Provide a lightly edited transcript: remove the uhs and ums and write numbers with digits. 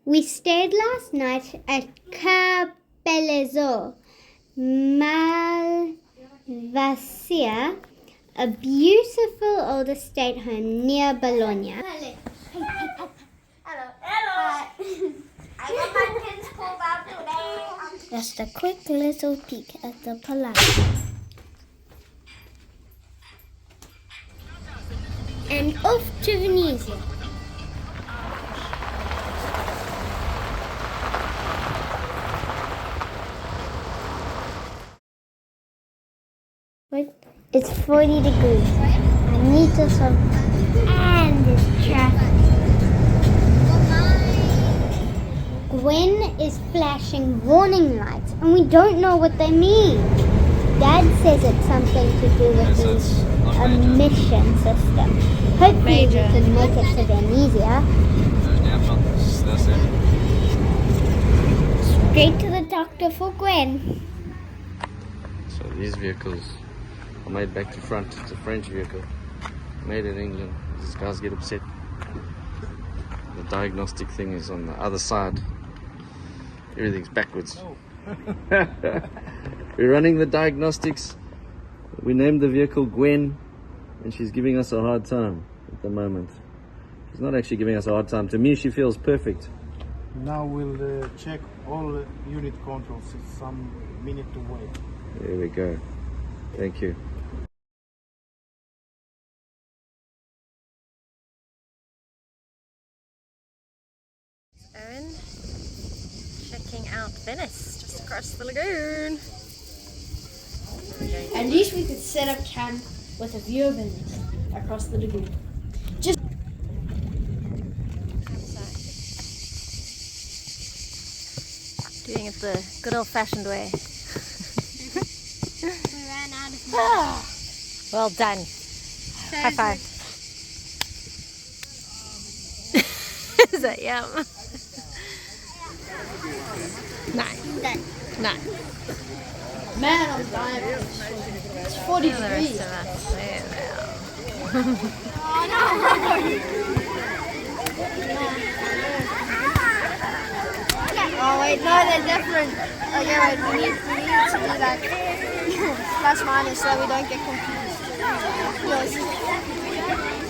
We stayed last night at Capelezzo, Malvasia, a beautiful old estate home near Bologna. Hello. Hi. I got my pins pulled out today. Just a quick little peek at the palazzo. And off to Venezia. It's 40 degrees. I need to survive. And this traffic. Gwen is flashing warning lights, and we don't know what they mean. Dad says it's something to do with the emission system. Hopefully we can make it to Venezia. Straight to the doctor for Gwen. So these vehicles are made back to front. It's a French vehicle, made in England. These guys get upset. The diagnostic thing is on the other side. Everything's backwards. We're running the diagnostics. We named the vehicle Gwen, and she's giving us a hard time at the moment. She's not actually giving us a hard time. To me, she feels perfect. Now we'll check all unit controls. It's some minute to wait. There we go. Thank you. Owen, checking out Venice, just across the lagoon. At least we could set up camp with a view of Venice across the lagoon. Just Doing it the good old-fashioned way. We ran out of Well done. High five. Is that yum? Nice. Nice. man, I'm dying. It's 40 The rest degrees. of us. Oh wait, no, they're different. Okay, wait, we need to do that. Plus minus so we don't get confused. Yes.